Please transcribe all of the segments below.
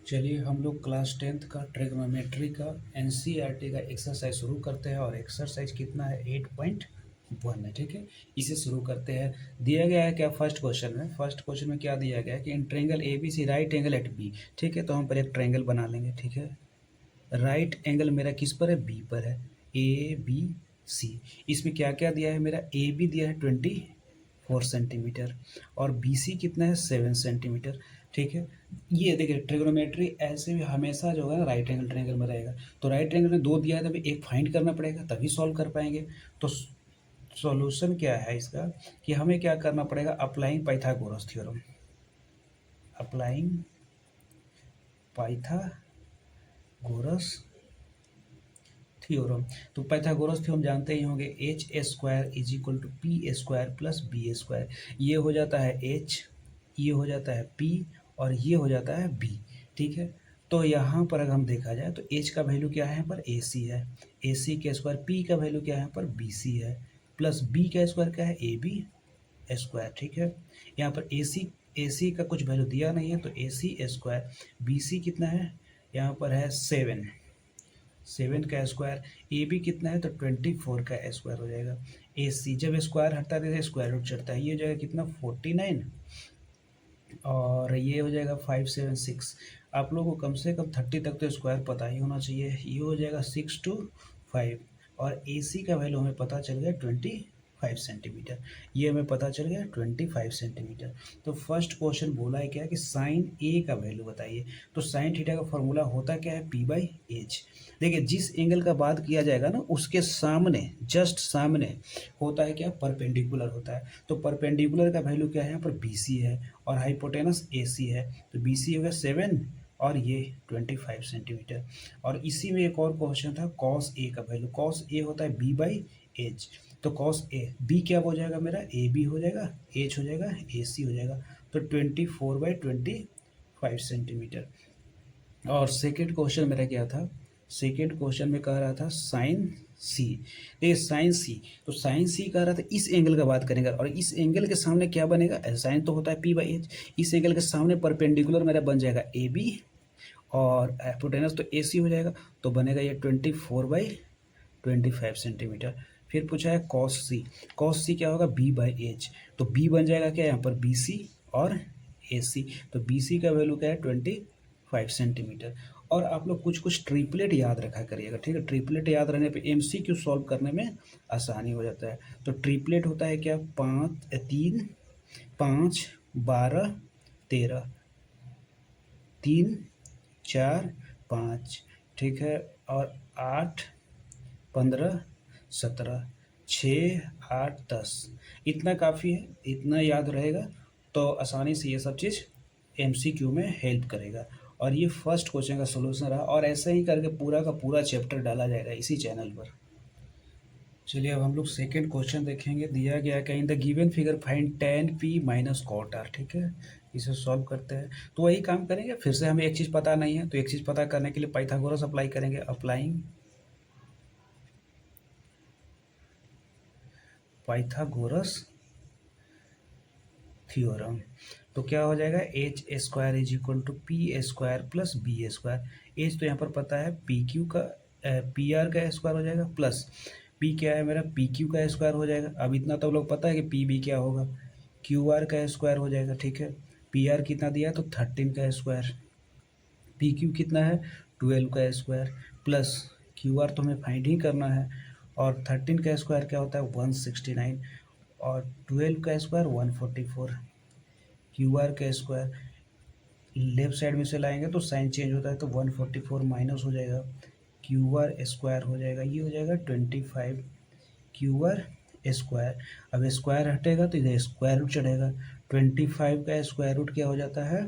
चलिए हम लोग क्लास 10th का ट्रिग्नोमेट्री का एनसीईआरटी का एक्सरसाइज शुरू करते हैं और एक्सरसाइज कितना है 8.1 है। ठीक है, इसे शुरू करते हैं। दिया गया है क्या फर्स्ट क्वेश्चन में क्या दिया गया है कि in triangle A B C right angle at B. ठीक है, तो हम पर एक ट्रायंगल बना लेंगे। ठीक है, राइट एंगल मेरा किस पर है, बी पर है, ए बी सी। इसमें क्या क्या दिया है, मेरा ए बी दिया है 24 सेंटीमीटर और बी सी कितना है 7 सेंटीमीटर। ठीक है, ये देखिए ट्रिग्नोमेट्री ऐसे भी हमेशा जो है राइट एंगल ट्रायंगल में रहेगा। तो राइट एंगल में दो दिया है, तभी एक फाइंड करना पड़ेगा तभी सॉल्व कर पाएंगे। तो सॉल्यूशन क्या है इसका कि हमें क्या करना पड़ेगा, applying Pythagoras theorem. Applying Pythagoras theorem. तो पाइथागोरस थ्योरम जानते ही होंगे, H A square is equal to P square plus B square. ये हो जाता है एच, ये हो जाता है पी और ये हो जाता है बी। ठीक है, तो यहाँ पर अगर हम देखा जाए तो एच का वैल्यू क्या है, यहाँ पर ए सी है, ए सी का स्क्वायर, पी का वैल्यू क्या है यहाँ पर बी सी है, प्लस बी का स्क्वायर क्या है ए बी स्क्वायर। ठीक है, यहाँ पर ए सी का कुछ वैल्यू दिया नहीं है तो ए सी स्क्वायर, बी सी कितना है यहाँ पर है 7 का स्क्वायर, ए बी कितना है तो 24 का स्क्वायर हो जाएगा। ए सी जब स्क्वायर हटता है तो स्क्वायर रूट चढ़ता है, ये हो जाएगा कितना 49 और ये हो जाएगा 576। आप लोगों को कम से कम 30 तक तो स्क्वायर पता ही होना चाहिए। ये हो जाएगा 625 और ए सी का वैल्यू हमें पता चल गया 25 सेंटीमीटर। ये हमें पता चल गया 25 सेंटीमीटर। तो फर्स्ट क्वेश्चन बोला है क्या कि साइन ए का वैल्यू बताइए। तो साइन थीटा का फॉर्मूला होता क्या है, पी बाई एच। देखिए जिस एंगल का बात किया जाएगा ना उसके सामने, जस्ट सामने होता है क्या, परपेंडिकुलर होता है। तो परपेंडिकुलर का वैल्यू क्या है यहाँ पर बी सी है और हाइपोटेनस ए सी है। तो बी सी हो गया 7 और ये 25 सेंटीमीटर। और इसी में एक और क्वेश्चन था कॉस ए का वैल्यू। कॉस ए होता है बी बाई एच। तो कॉस ए बी क्या हो जाएगा मेरा, ए बी हो जाएगा, एच हो जाएगा, ए सी हो जाएगा। तो 24/25 सेंटीमीटर। और सेकेंड क्वेश्चन मेरा क्या था, सेकेंड क्वेश्चन में कह रहा था साइन सी। देखिए साइन सी, तो साइन सी कह रहा था इस एंगल का बात करेंगे और इस एंगल के सामने क्या बनेगा, साइन तो होता है पी बाई एच, इस एंगल के सामने परपेंडिकुलर मेरा बन जाएगा ए बी और हाइपोटेनस तो ए सी हो जाएगा। तो बनेगा ये 24/25 सेंटीमीटर। फिर पूछा है कॉस सी। कॉस सी क्या होगा, बी बाई एच। तो बी बन जाएगा क्या यहाँ पर बी सी और ए सी। तो बी सी का वैल्यू क्या है 25 सेंटीमीटर। और आप लोग कुछ कुछ ट्रिपलेट याद रखा करिएगा। ठीक है, ट्रिपलेट याद रहने पे एमसीक्यू सॉल्व करने में आसानी हो जाता है। तो ट्रिपलेट होता है क्या, 3 5 12 13, 3 4 5। ठीक है, और 8 15 17, 6 8 10, इतना काफ़ी है। इतना याद रहेगा तो आसानी से ये सब चीज़ एमसीक्यू में हेल्प करेगा। और ये फर्स्ट क्वेश्चन का सलूशन रहा और ऐसे ही करके पूरा का पूरा चैप्टर डाला जाएगा इसी चैनल पर। चलिए अब हम लोग सेकेंड क्वेश्चन देखेंगे। दिया गया है in the given figure find tan p minus cot r। ठीक है, इसे सॉल्व करते हैं। तो वही काम करेंगे, फिर से हमें एक चीज़ पता नहीं है तो एक चीज़ पता करने के लिए पाइथागोरस अप्लाई करेंगे। Applying Pythagoras theorem. तो क्या हो जाएगा, H square is equal to P square plus B square. H तो यहाँ पर पता है पी क्यू का, पी आर का स्क्वायर हो जाएगा, प्लस पी क्या है मेरा, पी क्यू का स्क्वायर हो जाएगा। अब इतना तो लोग पता है कि पी बी क्या होगा, क्यू आर का स्क्वायर हो जाएगा। ठीक है, पी आर कितना दिया है तो 13 का स्क्वायर, पी क्यू कितना है 12 का स्क्वायर, प्लस क्यू आर तो हमें फाइंड ही करना है और 13 का स्क्वायर क्या होता है 169 और 12 का स्क्वायर 144। क्यू आर का स्क्वायर लेफ्ट साइड में से लाएंगे तो साइन चेंज होता है तो 144 माइनस हो जाएगा, क्यू आर स्क्वायर हो जाएगा, ये हो जाएगा 25 क्यू आर स्क्वायर। अब स्क्वायर हटेगा तो इधर स्क्वायर रूट चढ़ेगा, 25 का स्क्वायर रूट क्या हो जाता है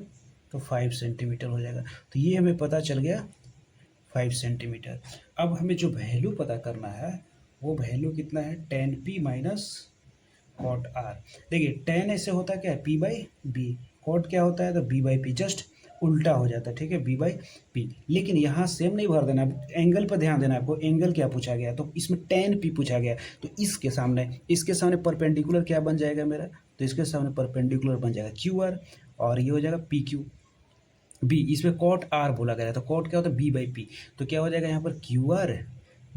तो 5 सेंटीमीटर हो जाएगा। तो ये हमें पता चल गया 5 सेंटीमीटर। अब हमें जो वैल्यू पता करना है वो वैल्यू कितना है, tan p minus cot r। देखिए tan ऐसे होता है क्या है p बाई बी, कॉट क्या होता है तो b बाई पी, जस्ट उल्टा हो जाता है। ठीक है, b बाई पी। लेकिन यहाँ सेम नहीं भर देना, एंगल पर ध्यान देना आपको। एंगल क्या पूछा गया तो इसमें tan p पूछा गया, तो इसके सामने परपेंडिकुलर क्या बन जाएगा मेरा, तो इसके सामने परपेंडिकुलर बन जाएगा क्यू आर और ये हो जाएगा पी क्यू। बी, इसमें कॉट आर बोला गया है, तो कॉट क्या होता है बी बाई पी, तो क्या हो जाएगा यहाँ पर Q R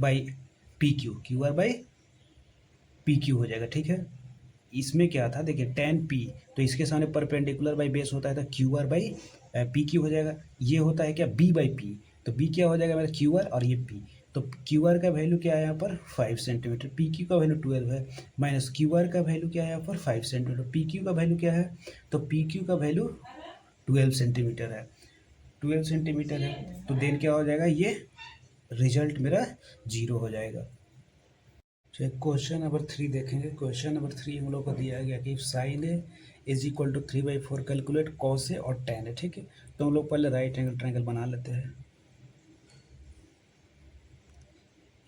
by P Q, Q R by P Q हो जाएगा, ठीक है। इसमें क्या था देखिए टेन पी, तो इसके सामने परपेंडिकुलर बाई बेस होता है तो Q R by P Q हो जाएगा। ये होता है क्या बी बाई पी, तो बी क्या हो जाएगा मेरा क्यू आर और ये पी, तो क्यू आर का वैल्यू क्या है यहाँ पर 5 सेंटीमीटर, पी क्यू का वैल्यू 12 है, माइनस क्यू आर का वैल्यू क्या है यहाँ पर 5 सेंटीमीटर, पी क्यू का वैल्यू क्या है, तो पी क्यू का वैल्यू 12 सेंटीमीटर है, 12 सेंटीमीटर है, तो देन क्या हो जाएगा ये रिजल्ट मेरा 0 हो जाएगा। चलिए क्वेश्चन नंबर 3 देखेंगे। क्वेश्चन नंबर 3 हम लोग को दिया गया कि sine A is equal to 3/4 calculate cos A और टेन है, ठीक है। तो हम लोग पहले राइट एंगल ट्रायंगल बना लेते हैं।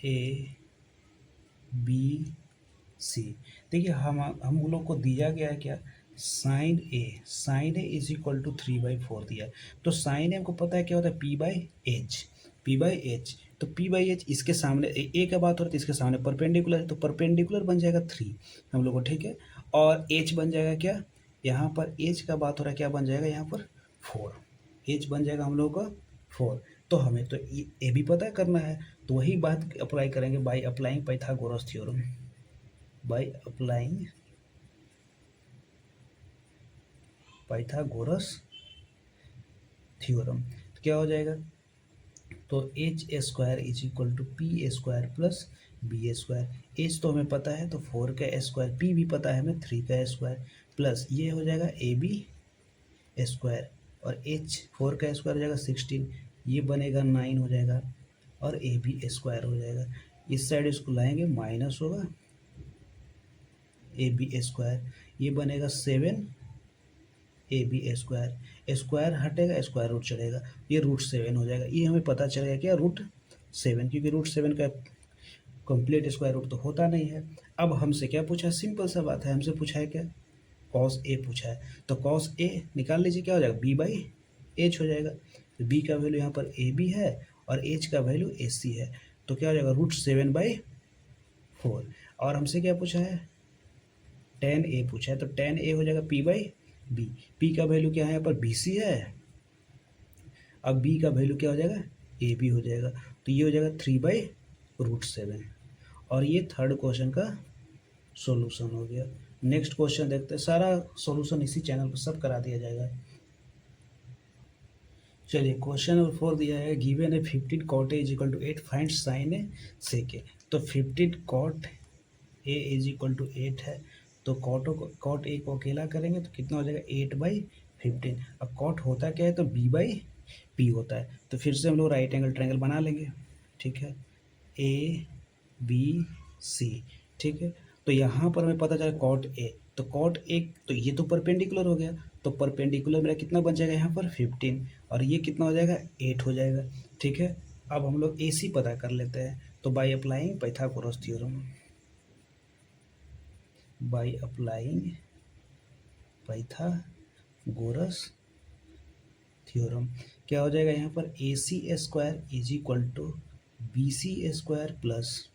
ए बी सी, देखिए हम लोग को दिया गया है क्या, sine A is equal to 3/4 दिया है, तो साइन ए हमको पता है क्या होता है P by H, P by H, तो पी बाई एच इसके सामने ए का बात हो रहा है तो इसके सामने परपेंडिकुलर है, तो परपेंडिकुलर बन जाएगा 3 हम लोग को, ठीक है। और एच बन जाएगा क्या, यहाँ पर एच का बात हो रहा है क्या बन जाएगा यहाँ पर 4, एच बन जाएगा हम लोग का 4, तो हमें तो ये भी पता करना है, तो वही बात अप्लाई करेंगे by applying Pythagoras theorem, by applying Pythagoras theorem, तो क्या हो जाएगा, तो H square is equal to P square plus B square, H तो हमें पता है तो 4 का स्क्वायर, पी भी पता है हमें 3 का स्क्वायर, प्लस ये हो जाएगा ए बी स्क्वायर, और एच 4 का स्क्वायर हो जाएगा 16, ये बनेगा 9 हो जाएगा, और ए बी स्क्वायर हो जाएगा, इस साइड इसको लाएंगे माइनस होगा ए बी स्क्वायर, ये बनेगा 7 ए बी स्क्वायर, स्क्वायर हटेगा स्क्वायर रूट चढ़ेगा, ये √7 हो जाएगा, ये हमें पता चलेगा क्या √7, क्योंकि √7 का कंप्लीट स्क्वायर रूट तो होता नहीं है। अब हमसे क्या पूछा है, सिंपल सा बात है, हमसे पूछा है क्या कॉस ए पूछा है, तो कॉस ए निकाल लीजिए क्या हो जाएगा बी बाई एच हो जाएगा, तो बी का वैल्यू यहाँ पर ए बी है और एच का वैल्यू ए सी है, तो क्या हो जाएगा √7/4, और हमसे क्या पूछा है टेन ए पूछा है, तो टेन ए हो जाएगा पी बाई बी, पी का वैल्यू क्या है यहाँ पर बी सी है, अब बी का वैल्यू क्या हो जाएगा ए बी हो जाएगा, तो ये हो जाएगा 3/√7, और ये थर्ड क्वेश्चन का सॉल्यूशन हो गया। नेक्स्ट क्वेश्चन देखते हैं, सारा सॉल्यूशन इसी चैनल पर सब करा दिया जाएगा। चलिए क्वेश्चन नंबर 4 दिया है, गिवन है 15 cot a is equal to 8 find sine A sec A, तो 15 cot a is equal to 8 है, तो कॉट ए को अकेला करेंगे तो कितना हो जाएगा 8/15, अब कॉट होता क्या है तो b बाई पी होता है, तो फिर से हम लोग राइट एंगल ट्रायंगल बना लेंगे, ठीक है, ए बी सी, ठीक है। तो यहाँ पर हमें पता चला कॉट ए, तो कॉट ए तो ये तो परपेंडिकुलर हो गया, तो परपेंडिकुलर मेरा कितना बन जाएगा यहाँ पर 15, और ये कितना हो जाएगा 8 हो जाएगा, ठीक है। अब हम लोग ए सी पता कर लेते हैं, तो by applying Pythagoras theorem, by applying Pythagoras theorem, क्या हो जाएगा यहाँ पर A C square is equal to B C square plus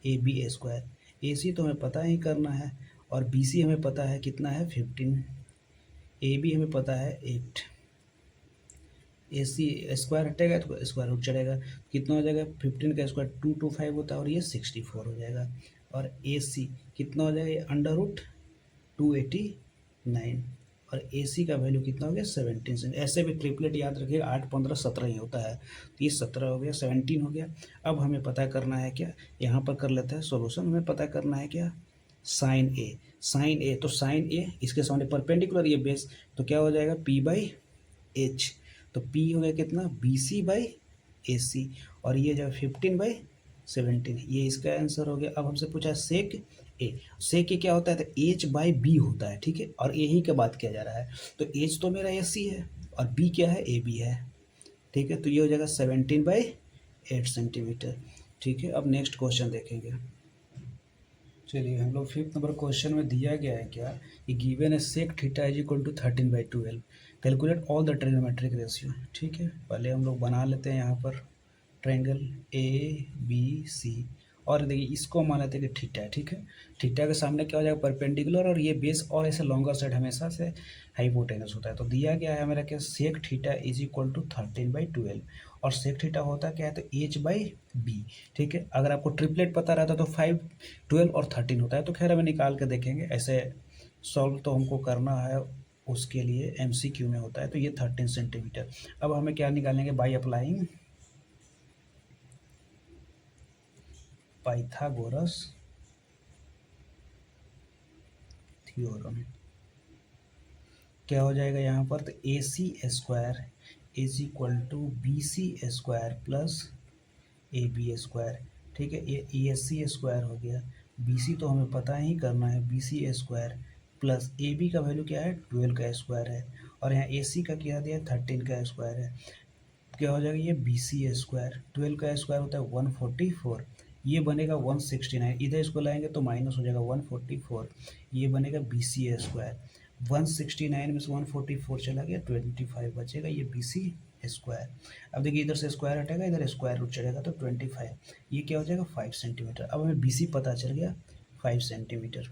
A B square, A C तो हमें पता ही करना है और बी सी हमें पता है कितना है 15, ए बी हमें पता है 8, ए सी स्क्वायर हटेगा तो स्क्वायर रूट चढ़ेगा, कितना हो जाएगा 15 का स्क्वायर 225 होता है और ये 64 हो जाएगा, और ए सी कितना हो जाएगा ये √289, और ए सी का वैल्यू कितना हो गया 17, ऐसे भी ट्रिपलेट याद रखिएगा 8 15 17 ही होता है, तो ये 17 हो गया 17 हो गया। अब हमें पता करना है क्या, यहाँ पर कर लेते हैं सॉल्यूशन, हमें पता करना है क्या साइन ए, साइन ए, तो साइन ए इसके सामने परपेंडिकुलर ये बेस, तो क्या हो जाएगा पी बाई एच, तो पी हो गया कितना बी सी बाई ए सी, और ये जो 15/17, ये इसका आंसर हो गया। अब हमसे पूछा है सेक ए, सेक ए क्या होता है तो एच बाई बी होता है, ठीक है, और यही का बात किया जा रहा है, तो एच तो मेरा ए सी है और बी क्या है ए बी है, ठीक है, तो ये हो जाएगा 17/8 सेंटीमीटर, ठीक है। अब नेक्स्ट क्वेश्चन देखेंगे। चलिए हम लोग 5th नंबर क्वेश्चन में दिया गया है क्या, कि गिवन है sec theta is equal to 13/12, calculate all the trigonometric ratio, ठीक है। पहले हम लोग बना लेते हैं यहाँ पर ट्रायंगल ए बी सी, और देखिए इसको मान लेते हैं कि थीटा है, ठीक है। थीटा के सामने क्या हो जाएगा, परपेंडिकुलर, और ये बेस और ऐसे लॉन्गर साइड हमेशा से हाइपोटेनस होता है। तो दिया गया है मेरा क्या, sec theta is equal to 13/12, और सेक थीटा होता क्या है, तो h/b, ठीक है। अगर आपको ट्रिपलेट पता रहता तो 5, 12 और 13 होता है। तो खैर हमें निकाल के देखेंगे, ऐसे सॉल्व तो हमको करना है, उसके लिए MCQ में होता है। तो ये 13 सेंटीमीटर। अब हमें क्या निकालेंगे, बाई अप्लाइंग पाइथागोरस थ्योरम। क्या हो जाएगा यहाँ पर, तो AC² is equal to BC² plus AB², ठीक है। ये AC² हो गया, BC तो हमें पता ही करना है, BC² प्लस AB का वैल्यू क्या है, 12 का स्क्वायर है, और यहाँ AC का क्या दिया है, 13 का स्क्वायर है। क्या हो जाएगा, ये BC², 12 का स्क्वायर होता है 144, ये बनेगा 169, इधर इसको लाएंगे तो माइनस हो जाएगा 144, ये बनेगा BC², 169 में से 144 चला गया, 25 बचेगा, ये BC²। अब देखिए इधर से स्क्वायर हटेगा, इधर स्क्वायर रूट चलेगा, तो 25, ये क्या हो जाएगा 5 सेंटीमीटर। अब हमें BC पता चल गया 5 सेंटीमीटर।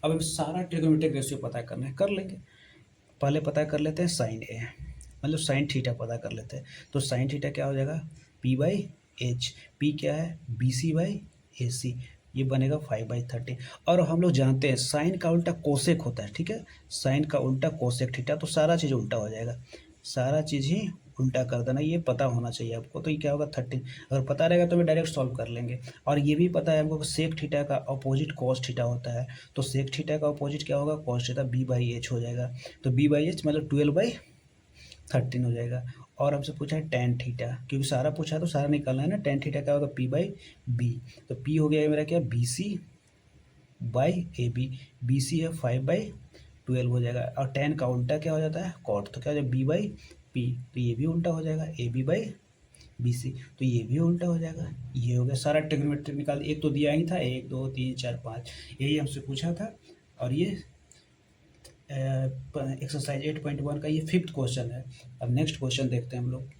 अब हमें सारा ट्रिग्नोमेट्रिक रेशियो पता करना है, कर लेंगे। पहले पता कर लेते हैं साइन ए, मतलब साइन थीटा पता कर लेते हैं। तो साइन थीटा क्या हो जाएगा, P/H, P क्या है, BC/AC, ये बनेगा 5/13। और हम लोग जानते हैं साइन का उल्टा कोसेक होता है, ठीक है। साइन का उल्टा कोसेक थीटा, तो सारा चीज़ उल्टा हो जाएगा, सारा चीज़ ही उल्टा कर देना, ये पता होना चाहिए आपको। तो ये क्या होगा 13, अगर पता रहेगा तो मैं डायरेक्ट सॉल्व कर लेंगे। और ये भी पता है हमको कि सेक थीटा का अपोजिट कॉस थीटा होता है, तो सेक थीटा का अपोजिट क्या होगा, कॉस थीटा, B/H हो जाएगा। तो B/H मतलब 12/13 हो जाएगा। और हमसे पूछा है टेन थीटा, क्योंकि सारा पूछा है तो सारा निकालना है ना। टेन थीटा क्या होगा, P/B, तो P हो गया मेरा क्या, BC/AB, BC है 5/12 हो जाएगा, और टेन का उल्टा क्या हो जाता है, कॉट, तो क्या हो जाएगा B/P, तो ये भी उल्टा हो जाएगा AB/BC, तो ये भी उल्टा हो जाएगा। ये हो गया सारा ट्रिग्नोमेट्री निकाल, एक तो दिया ही था, 1 2 3 4 5, यही हमसे पूछा था। और ये एक्सरसाइज 8.1 का ये 5th क्वेश्चन है। अब नेक्स्ट क्वेश्चन देखते हैं हम लोग।